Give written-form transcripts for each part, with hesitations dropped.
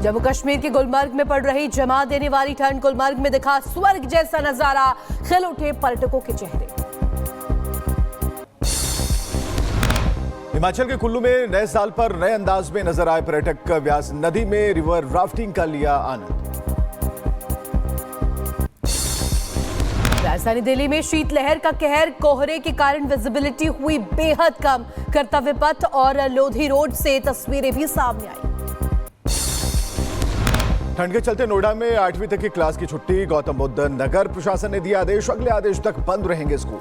जम्मू कश्मीर के गुलमर्ग में पड़ रही जमा देने वाली ठंड, गुलमर्ग में दिखा स्वर्ग जैसा नजारा, खिल उठे पर्यटकों के चेहरे। हिमाचल के कुल्लू में नए साल पर नए अंदाज में नजर आए पर्यटक, व्यास नदी में रिवर राफ्टिंग का लिया आनंद। राजधानी दिल्ली में शीतलहर का कहर, कोहरे के कारण विजिबिलिटी हुई बेहद कम, कर्तव्य पथ और लोधी रोड से तस्वीरें भी सामने आई। ठंड के चलते नोएडा में 8वीं तक की क्लास की छुट्टी, गौतम बुद्ध नगर प्रशासन ने दिया आदेश, अगले आदेश तक बंद रहेंगे स्कूल।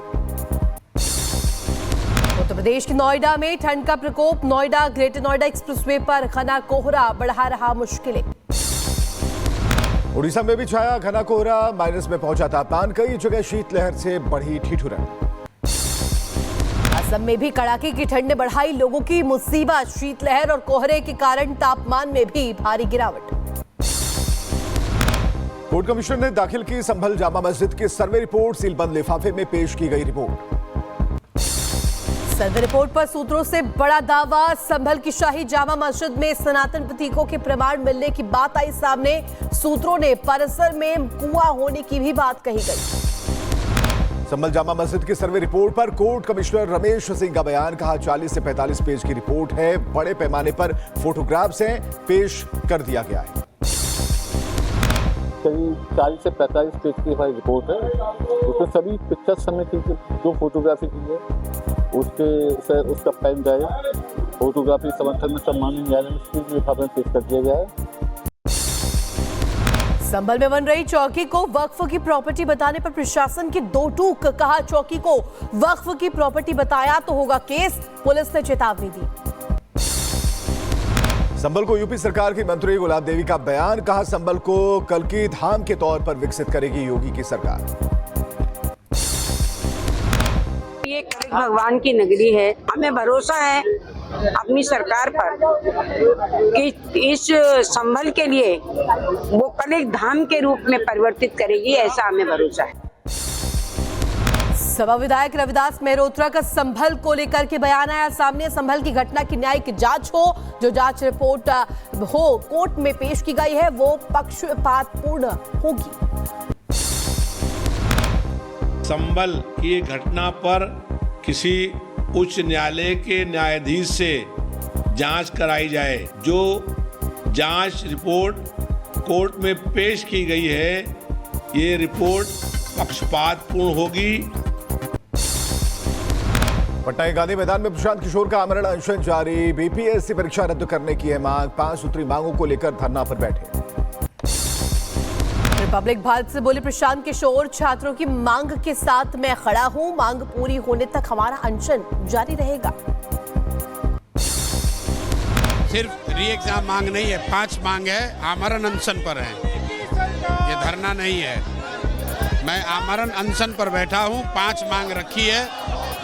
उत्तर प्रदेश के नोएडा में ठंड का प्रकोप, नोएडा ग्रेटर नोएडा एक्सप्रेसवे पर घना कोहरा बढ़ा रहा मुश्किलें। उड़ीसा में भी छाया घना कोहरा, माइनस में पहुंचा तापमान, कई जगह शीतलहर से बढ़ी ठिठुरन। असम में भी कड़ाके की ठंड ने बढ़ाई लोगों की मुसीबत, शीतलहर और कोहरे के कारण तापमान में भी भारी गिरावट। कोर्ट कमिश्नर ने दाखिल की संभल जामा मस्जिद की सर्वे रिपोर्ट, सीलबंद लिफाफे में पेश की गई रिपोर्ट। सर्वे रिपोर्ट पर सूत्रों से बड़ा दावा, संभल की शाही जामा मस्जिद में सनातन प्रतीकों के प्रमाण मिलने की बात आई सामने, सूत्रों ने परिसर में कुआं होने की भी बात कही गई। संभल जामा मस्जिद की सर्वे रिपोर्ट पर कोर्ट कमिश्नर रमेश सिंह का बयान, कहा 40 से 45 पेज की रिपोर्ट है, बड़े पैमाने पर फोटोग्राफ्स हैं, पेश कर दिया गया है। करीब 40 से 45 पेज की हमारी रिपोर्ट है, उसमें सभी पिक्चर्स हमने की, जो फोटोग्राफी की है उसका पेन ड्राइव फोटोग्राफी समर्थन में सम्मानित न्यायालय में स्कूल लिफाफे में पेश कर दिया गया है। संभल में बन रही चौकी को वक्फ की प्रॉपर्टी बताने पर प्रशासन की दो टूक, कहा चौकी को वक्फ की प्रॉपर्टी बताया तो होगा केस, पुलिस ने चेतावनी दी। संभल को यूपी सरकार की मंत्री गुलाब देवी का बयान, कहा संभल को कल्की धाम के तौर पर विकसित करेगी योगी की सरकार। ये भगवान की नगरी है, हमें भरोसा है अपनी सरकार पर कि इस संभल के लिए वो कल एक धाम के रूप में परिवर्तित करेगी, ऐसा हमें भरोसा है। सपा विधायक रविदास मेहरोत्रा का संभल को लेकर के बयान आया सामने, संभल की घटना की न्यायिक जांच हो, जो जांच रिपोर्ट हो कोर्ट में पेश की गई है वो पक्षपातपूर्ण होगी। संभल की घटना पर किसी उच्च न्यायालय के न्यायाधीश से जांच कराई जाए, जो जांच रिपोर्ट कोर्ट में पेश की गई है, ये रिपोर्ट पक्षपातपूर्ण होगी। पटना के गांधी मैदान में प्रशांत किशोर का आमरण अनशन जारी, बीपीएससी परीक्षा रद्द करने की है मांग, 5 सूत्री मांगों को लेकर धरना पर बैठे। रिपब्लिक भारत से बोले प्रशांत किशोर, छात्रों की मांग के साथ मैं खड़ा हूं, मांग पूरी होने तक हमारा अनशन जारी रहेगा। सिर्फ री एग्जाम मांग नहीं है, 5 मांग है, आमरण अनशन पर है, ये धरना नहीं है। मैं आमरण अनशन पर बैठा हूं, 5 मांग रखी है,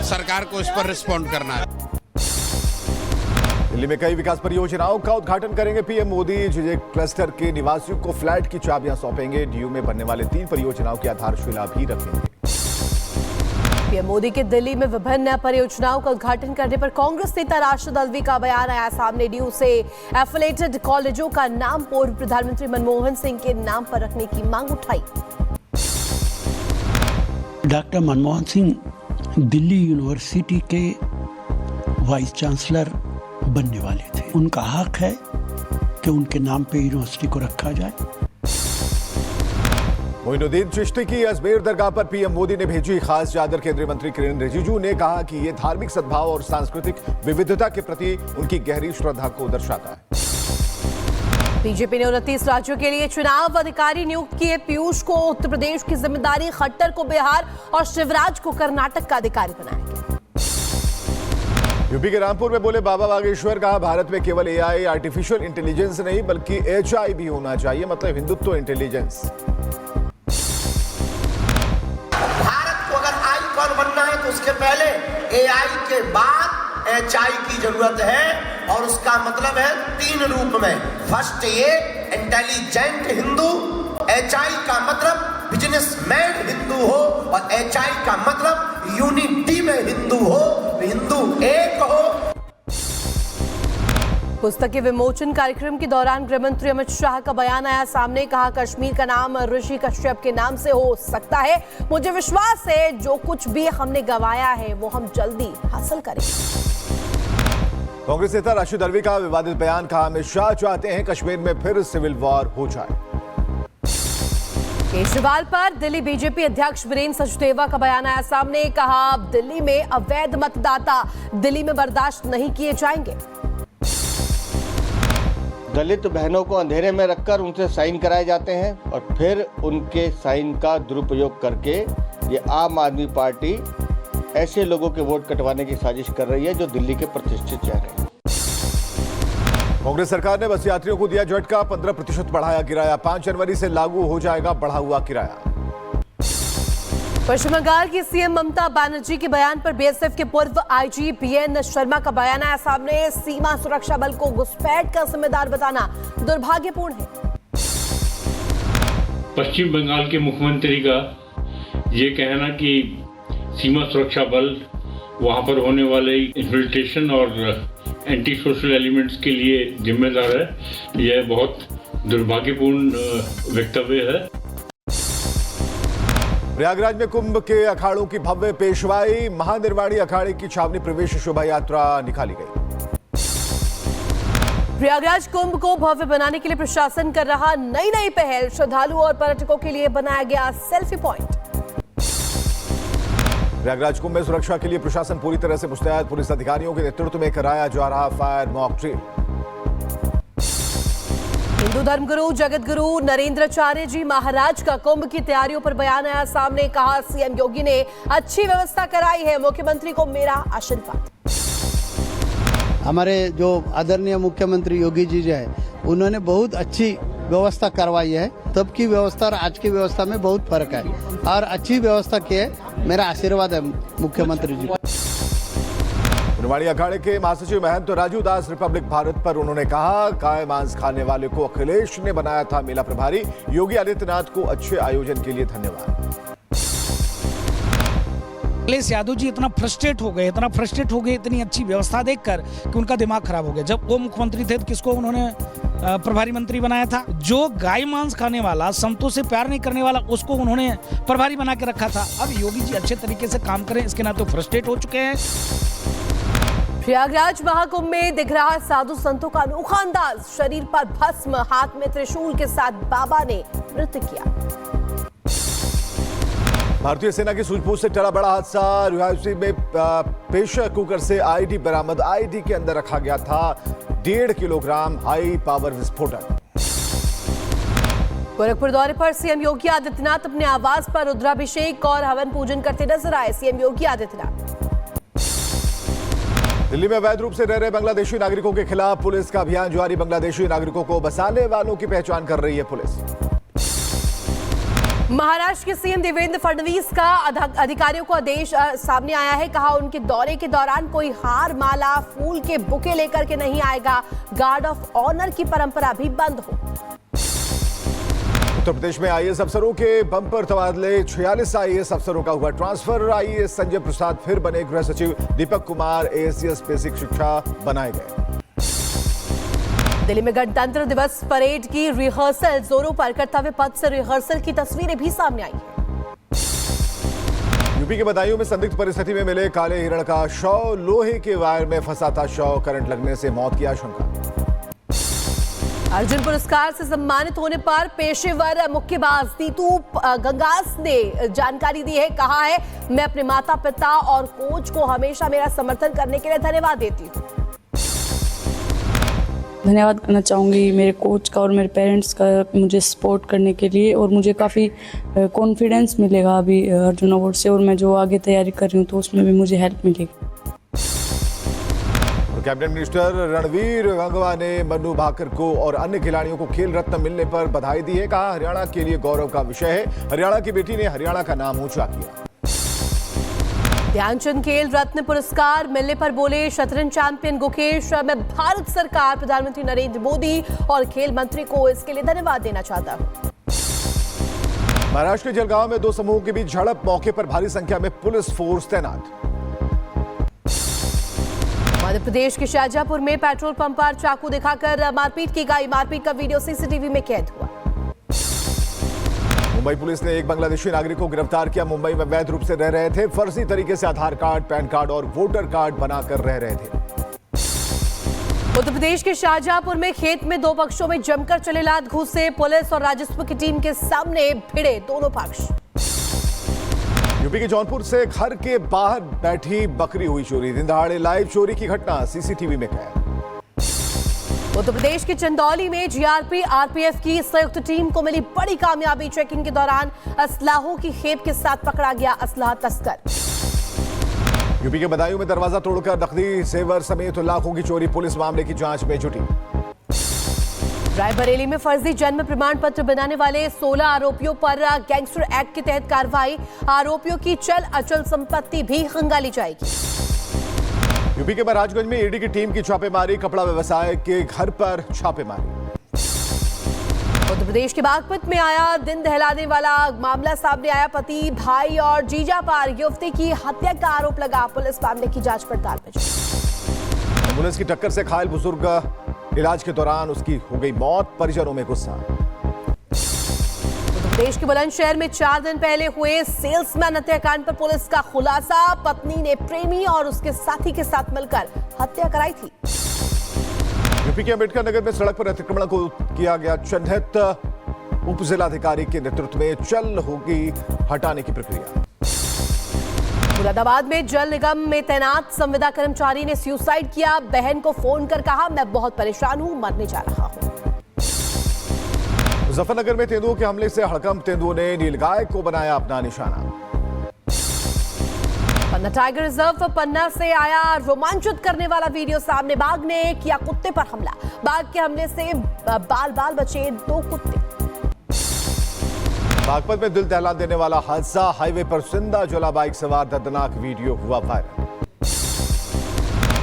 सरकार को इस पर रिस्पॉन्ड करना है। दिल्ली में कई विकास परियोजनाओं का उद्घाटन करेंगे पीएम मोदी, जीजे क्लस्टर के निवासियों को फ्लैट की चाबियां सौंपेंगे, डीयू में बनने वाले 3 परियोजनाओं की आधारशिला भी रखेंगे। पीएम मोदी के दिल्ली में विभिन्न परियोजनाओं का उद्घाटन करने पर कांग्रेस नेता राशिद अल्वी का बयान आया सामने, डीयू से एफिलेटेड कॉलेजों का नाम पूर्व प्रधानमंत्री मनमोहन सिंह के नाम पर रखने की मांग उठाई। डॉक्टर मनमोहन सिंह दिल्ली यूनिवर्सिटी के वाइस चांसलर बनने वाले थे, उनका हक है कि उनके नाम पे यूनिवर्सिटी को रखा जाए। मोइनुद्दीन चिश्ती की अजमेर दरगाह पर पीएम मोदी ने भेजी खास चादर, केंद्रीय मंत्री किरेन रिजिजू ने कहा कि यह धार्मिक सद्भाव और सांस्कृतिक विविधता के प्रति उनकी गहरी श्रद्धा को दर्शाता है। बीजेपी ने 29 राज्यों के लिए चुनाव अधिकारी नियुक्त किए, पीयूष को उत्तर प्रदेश की जिम्मेदारी, खट्टर को बिहार और शिवराज को कर्नाटक का अधिकारी बनाया गया। यूपी के रामपुर में बोले बाबा बागेश्वर, कहा भारत में केवल एआई आर्टिफिशियल इंटेलिजेंस नहीं बल्कि एचआई भी होना चाहिए, मतलब हिंदुत्व इंटेलिजेंस। भारत को अगर आईकॉन बनना है तो उसके पहले एआई के बाद एचआई की जरूरत है, और उसका मतलब है 3 रूप में। फर्स्ट ये इंटेलिजेंट हिंदू, एचआई का मतलब बिजनेसमैन हिंदू हो, और एचआई का मतलब यूनिटी में हिंदू हो, हिंदू एक हो। पुस्तक के विमोचन कार्यक्रम के दौरान गृहमंत्री अमित शाह का बयान आया सामने। कहा, कश्मीर का नाम ऋषि कश्यप के नाम से हो सकता है। मुझे विश्वास है जो कुछ भी हमने गंवाया है वो हम जल्दी हासिल करेंगे। कांग्रेस नेता राशिद अल्वी का विवादित बयान। कहा, अमित शाह चाहते हैं कश्मीर में फिर सिविल वॉर हो जाए। केजरीवाल पर दिल्ली बीजेपी अध्यक्ष वीरेंद्र सचदेवा का बयान आया सामने। कहा, दिल्ली में अवैध मतदाता दिल्ली में बर्दाश्त नहीं किए जाएंगे। दलित बहनों को अंधेरे में रखकर उनसे साइन कराए जाते हैं और फिर उनके साइन का दुरुपयोग करके ये आम आदमी पार्टी ऐसे लोगों के वोट कटवाने की साजिश कर रही है जो दिल्ली के प्रतिष्ठित चेहरे हैं। कांग्रेस सरकार ने बस यात्रियों को दिया झटका। 15% बढ़ाया किराया। 5 जनवरी से लागू हो जाएगा बढ़ा हुआ किराया। पश्चिम बंगाल की सीएम ममता बनर्जी के बयान पर बीएसएफ के पूर्व आईजी बीएन शर्मा का बयान आया सामने। सीमा सुरक्षा बल को घुसपैठ का जिम्मेदार बताना दुर्भाग्यपूर्ण है। पश्चिम बंगाल के मुख्यमंत्री का ये कहना कि सीमा सुरक्षा बल वहां पर होने वाले इन्फिल्ट्रेशन और एंटी सोशल एलिमेंट्स के लिए जिम्मेदार है, यह बहुत दुर्भाग्यपूर्ण वक्तव्य है। प्रयागराज में कुंभ के अखाड़ों की भव्य पेशवाई। महानिर्वाणी अखाड़े की छावनी प्रवेश शोभा यात्रा निकाली गई। प्रयागराज कुंभ को भव्य बनाने के लिए प्रशासन कर रहा नई पहल। श्रद्धालु और पर्यटकों के लिए बनाया गया सेल्फी पॉइंट। प्रयागराज कुंभ में सुरक्षा के लिए प्रशासन पूरी तरह से मुस्तैद। पुलिस अधिकारियों के नेतृत्व में कराया जा रहा फायर मॉक ड्रिल। हिंदू धर्मगुरु जगत गुरु नरेंद्राचार्य जी महाराज का कुंभ की तैयारियों पर बयान आया सामने। कहा, सीएम योगी ने अच्छी व्यवस्था कराई है, मुख्यमंत्री को मेरा आशीर्वाद। हमारे जो आदरणीय मुख्यमंत्री योगी जी जो है उन्होंने बहुत अच्छी व्यवस्था करवाई है। तब की व्यवस्था और आज की व्यवस्था में बहुत फर्क है और अच्छी व्यवस्था की है। मेरा आशीर्वाद है मुख्यमंत्री जी। निवाड़ी अखाड़े के महासचिव महंत राजू दास रिपब्लिक भारत पर उन्होंने कहा, गाय मांस खाने वाले को अखिलेश ने बनाया था मेला प्रभारी। योगी आदित्यनाथ को अच्छे आयोजन के लिए धन्यवाद। अखिलेश यादव जी इतना फ्रस्ट्रेट हो गए इतनी अच्छी व्यवस्था देखकर कि उनका दिमाग खराब हो गया। जब वो मुख्यमंत्री थे तो किसको उन्होंने प्रभारी मंत्री बनाया था? जो गाय मांस खाने वाला, संतों से प्यार नहीं करने वाला, उसको उन्होंने प्रभारी बना के रखा था। अब योगी जी अच्छे तरीके से काम करें, इसके नाते फ्रस्ट्रेट हो चुके हैं। प्रयागराज महाकुंभ में दिख रहा साधु संतों का अनोखा अंदाज। शरीर पर भस्म, हाथ में त्रिशूल के साथ बाबा ने नृत्य किया। भारतीय सेना की सूझबूझ से टला बड़ा हादसा। रिहायशी में प्रेशर कुकर से आईडी बरामद। आईडी के अंदर रखा गया था 1.5 किलोग्राम हाई पावर विस्फोटक। गोरखपुर दौरे पर सीएम योगी आदित्यनाथ अपने आवास पर रुद्राभिषेक और हवन पूजन करते नजर आए। सीएम योगी आदित्यनाथ दिल्ली में अवैध रूप से रह रहे बांग्लादेशी नागरिकों के खिलाफ पुलिस का अभियान जारी। बांग्लादेशी नागरिकों को बसाने वालों की पहचान कर रही है पुलिस। महाराष्ट्र के सीएम देवेंद्र फडणवीस का अधिकारियों को आदेश सामने आया है। कहा, उनके दौरे के दौरान कोई हार, माला, फूल के बुके लेकर के नहीं आएगा। गार्ड ऑफ ऑनर की परंपरा भी बंद हो। उत्तर प्रदेश में आईएएस अफसरों के बंपर तबादले। 46 आईएएस अफसरों का हुआ ट्रांसफर। आईएएस संजय प्रसाद फिर बने गृह सचिव। दीपक कुमार एएससीएस बेसिक शिक्षा बनाए गए। दिल्ली में गणतंत्र दिवस परेड की रिहर्सल जोरों पर। कर्तव्य पथ से रिहर्सल की तस्वीरें भी सामने आई हैं। यूपी के बदायूं में संदिग्ध परिस्थिति में मिले काले हिरण का शव। लोहे के वायर में फंसा था शव। करंट लगने से मौत की आशंका। अर्जुन पुरस्कार से सम्मानित होने पर पेशेवर मुक्केबाज नीतू गंगास ने जानकारी दी है। कहा है, मैं अपने माता पिता और कोच को हमेशा मेरा समर्थन करने के लिए धन्यवाद देती हूँ। धन्यवाद करना चाहूँगी मेरे कोच का और मेरे पेरेंट्स का मुझे सपोर्ट करने के लिए। और मुझे काफ़ी कॉन्फिडेंस मिलेगा अभी अर्जुन अवार्ड से। और मैं जो आगे तैयारी कर रही हूँ तो उसमें भी मुझे हेल्प मिलेगी। कैबिनेट मिनिस्टर रणवीर गंगवा ने मनु भाकर को और अन्य खिलाड़ियों को खेल रत्न मिलने पर बधाई दी है। कहा, हरियाणा के लिए गौरव का विषय है। हरियाणा की बेटी ने हरियाणा का नाम ऊंचा किया। ध्यानचंद खेल रत्न पुरस्कार मिलने पर बोले शतरंज चैंपियन गुकेश, मैं भारत सरकार, प्रधानमंत्री नरेंद्र मोदी और खेल मंत्री को इसके लिए धन्यवाद देना चाहता हूं। महाराष्ट्र के जलगांव में 2 समूहों के बीच झड़प। मौके पर भारी संख्या में पुलिस फोर्स तैनात। मध्य प्रदेश के शाहजहांपुर में पेट्रोल पंप पर चाकू दिखाकर मारपीट की गई। मारपीट का वीडियो सीसीटीवी में कैद हुआ। मुंबई पुलिस ने एक बांग्लादेशी नागरिक को गिरफ्तार किया। मुंबई में वैध रूप से रह रहे थे। फर्जी तरीके से आधार कार्ड, पैन कार्ड और वोटर कार्ड बनाकर रह रहे थे। उत्तर प्रदेश के शाहजहांपुर में खेत में दो पक्षों में जमकर चले लात घूंसे। पुलिस और राजस्व की टीम के सामने भिड़े दोनों पक्ष। यूपी के जौनपुर से घर के बाहर बैठी बकरी हुई चोरी। दिन दहाड़े लाइव चोरी की घटना सीसीटीवी में कैद। उत्तर प्रदेश के चंदौली में जीआरपी आरपीएफ की संयुक्त टीम को मिली बड़ी कामयाबी। चेकिंग के दौरान असलाहों की खेप के साथ पकड़ा गया असलाह तस्कर। यूपी के बदायूं में दरवाजा तोड़कर नकदी जेवर समेत लाखों की चोरी। पुलिस मामले की जांच में जुटी। रायबरेली में फर्जी जन्म प्रमाण पत्र बनाने वाले 16 आरोपियों पर गैंगस्टर एक्ट के तहत कार्रवाई। आरोपियों की चल अचल संपत्ति भी खंगाली जाएगी। यूपी के महाराजगंज में ईडी की टीम की छापेमारी। कपड़ा व्यवसाय के घर पर छापेमारी। उत्तर प्रदेश के बागपत में आया दिन दहलाने वाला मामला सामने आया। पति, भाई और जीजा पर युवती की हत्या का आरोप लगा। पुलिस मामले की जांच पड़ताल में जुटी। एम्बुलेंस की टक्कर से घायल बुजुर्ग, इलाज के दौरान उसकी हो गई मौत। परिजनों में गुस्सा। उत्तर प्रदेश के बुलंदशहर में 4 दिन पहले हुए सेल्समैन हत्याकांड पर पुलिस का खुलासा। पत्नी ने प्रेमी और उसके साथी के साथ मिलकर हत्या कराई थी। यूपी के अम्बेडकर नगर में सड़क पर अतिक्रमण को किया गया चिन्हित। उप जिलाधिकारी के नेतृत्व में चल होगी हटाने की प्रक्रिया। मुरादाबाद में जल निगम में तैनात संविदा कर्मचारी ने सुसाइड किया। बहन को फोन कर कहा, मैं बहुत परेशान हूं, मरने जा रहा हूं। मुजफ्फरनगर में तेंदुओं के हमले से हड़कंप। तेंदुओं ने नीलगाय को बनाया अपना निशाना। पन्ना टाइगर रिजर्व पन्ना से आया रोमांचित करने वाला वीडियो सामने। बाघ ने किया कुत्ते पर हमला। बाघ के हमले से बाल बाल बचे 2 कुत्ते। बागपत में दिल दहला देने वाला हादसा। हाईवे पर जिंदा जला बाइक सवार। दर्दनाक वीडियो हुआ वायरल।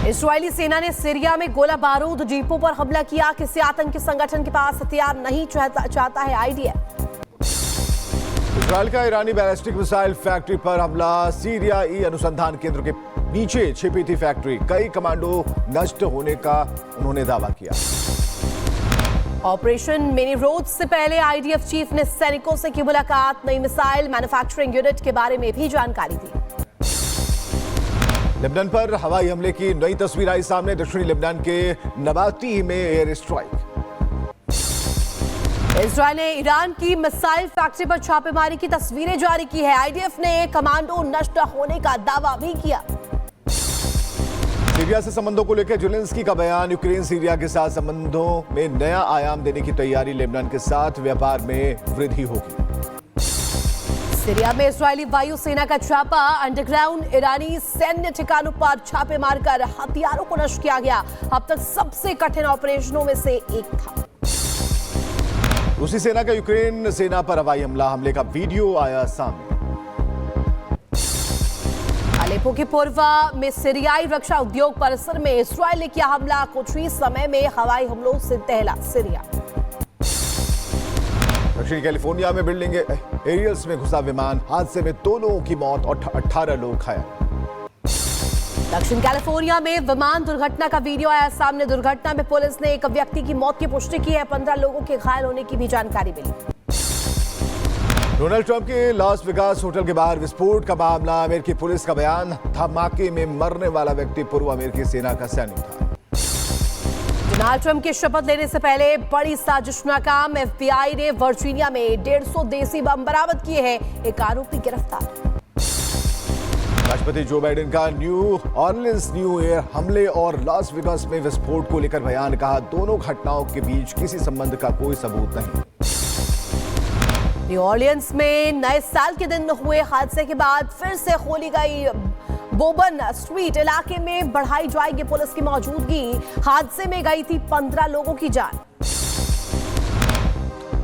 इस्राएली सेना ने सीरिया में गोला बारूद जीपों पर हमला किया। किसी आतंकी संगठन के पास हथियार नहीं चाहता है आईडीएफ। इजरायल का ईरानी बैलिस्टिक मिसाइल फैक्ट्री पर हमला। सीरियाई अनुसंधान केंद्र के नीचे छिपी थी फैक्ट्री। कई कमांडो नष्ट होने का उन्होंने दावा किया। ऑपरेशन मिनी रोज से पहले आईडीएफ चीफ ने सैनिकों से की मुलाकात। नई मिसाइल मैन्युफैक्चरिंग यूनिट के बारे में भी जानकारी दी। लेबनान पर हवाई हमले की नई तस्वीर आई सामने। दक्षिणी लेबनान के नबाती में एयर स्ट्राइक। इजरायल ने ईरान की मिसाइल फैक्ट्री पर छापेमारी की तस्वीरें जारी की है। आईडीएफ ने कमांडो नष्ट होने का दावा भी किया। सीरिया से संबंधों को लेकर ज़ेलेंस्की का बयान। यूक्रेन सीरिया के साथ संबंधों में नया आयाम देने की तैयारी। लेबनान के साथ व्यापार में वृद्धि होगी। सीरिया में इस्राएली वायुसेना का छापा। अंडरग्राउंड ईरानी सैन्य ठिकानों पर छापे मारकर हथियारों को नष्ट किया गया। अब तक सबसे कठिन ऑपरेशनों में से एक था। रूसी सेना का यूक्रेन सेना पर हवाई हमला। हमले का वीडियो आया सामने। अलेपो के पूर्व में सीरियाई रक्षा उद्योग परिसर में इस्राएल ने किया हमला। कुछ ही समय में हवाई हमलों से दहला सीरिया। दक्षिणी कैलिफोर्निया में बिल्डिंग एरियल्स में घुसा विमान। हादसे में 2 लोगों की मौत और 18 लोग घायल। दक्षिण कैलिफोर्निया में विमान दुर्घटना का वीडियो आया सामने। दुर्घटना में पुलिस ने एक व्यक्ति की मौत की पुष्टि की है। 15 लोगों के घायल होने की भी जानकारी मिली। डोनाल्ड ट्रंप के लॉस वेगास होटल के बाहर विस्फोट का मामला। अमेरिकी पुलिस का बयान। धमाके में मरने वाला व्यक्ति पूर्व अमेरिकी सेना का सैनिक था। डोनाल्ड ट्रंप के शपथ लेने से पहले बड़ी साजिश नाकाम। एफबीआई ने वर्जीनिया में 150 देसी बम बरामद किए हैं। एक आरोपी गिरफ्तार। राष्ट्रपति जो बाइडेन का न्यू ऑरलिंस न्यू ईयर हमले और लॉस वेगास में विस्फोट को लेकर बयान। कहा, दोनों घटनाओं के बीच किसी संबंध का कोई सबूत नहीं। न्यू ऑरलियंस में नए साल के दिन हुए हादसे के बाद फिर से खोली गई बोबन स्ट्रीट इलाके में बढ़ाई जाएगी पुलिस की मौजूदगी। हादसे में गई थी 15 लोगों की जान।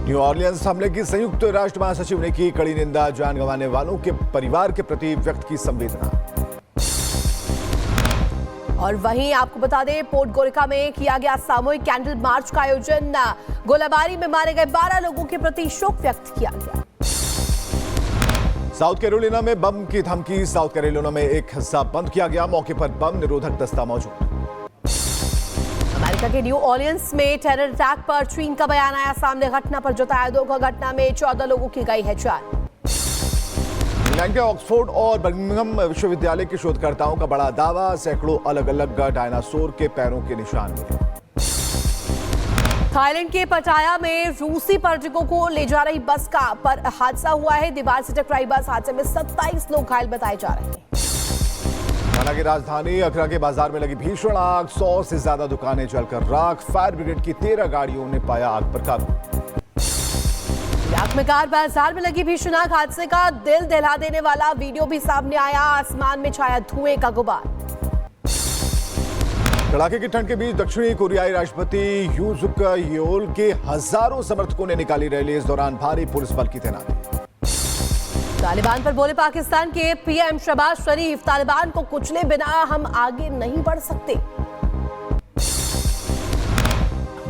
न्यू ऑरलियंस हमले की संयुक्त राष्ट्र महासचिव ने की कड़ी निंदा। जान गंवाने वालों के परिवार के प्रति व्यक्त की संवेदना। और वहीं आपको बता दें, पोर्ट गोरिका में किया गया सामूहिक कैंडल मार्च का आयोजन। गोलाबारी में मारे गए 12 लोगों के प्रति शोक व्यक्त किया गया। साउथ कैरोलिना में बम की धमकी। साउथ कैरोलिना में एक हिस्सा बंद किया गया। मौके पर बम निरोधक दस्ता मौजूद। अमेरिका के न्यू ऑर्लियंस में टेरर अटैक पर चीन का बयान आया सामने। घटना पर जताया दुख। घटना में 14 लोगों की गई है जान। इंग्लैंड के ऑक्सफोर्ड और बर्मिंघम विश्वविद्यालय के शोधकर्ताओं का बड़ा दावा, सैकड़ों अलग अलग डायनासोर के पैरों के निशान मिले। थाईलैंड के पटाया में रूसी पर्यटकों को ले जा रही बस का पर हादसा हुआ है। दीवार से टकराई बस हादसे में 27 लोग घायल बताए जा रहे हैं। घाना की राजधानी अकरा के बाजार में लगी भीषण आग, 100 से ज्यादा दुकानें जलकर राख। फायर ब्रिगेड की 13 गाड़ियों ने पाया आग पर काबू। इराक में कार बाजार में लगी भीषण आग, हादसे का दिल दहला देने वाला वीडियो भी सामने आया। आसमान में छाया धुएं का गुबार। कड़ाके की ठंड के बीच दक्षिणी कोरियाई राष्ट्रपति यून सुक येओल के हजारों समर्थकों ने निकाली रैली। इस दौरान भारी पुलिस बल की तैनाती। तालिबान पर बोले पाकिस्तान के पीएम शहबाज शरीफ, तालिबान को कुचले बिना हम आगे नहीं बढ़ सकते।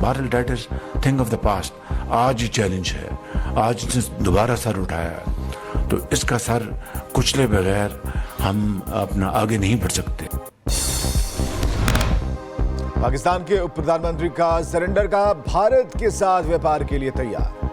Bharat date is thing of the past. आज ही चैलेंज है, आज इसने दोबारा सर उठाया है, तो इसका सर कुचले बगैर हम अपना आगे नहीं बढ़ सकते। पाकिस्तान के उप प्रधानमंत्री का सरेंडर का भारत के साथ व्यापार के लिए तैयार।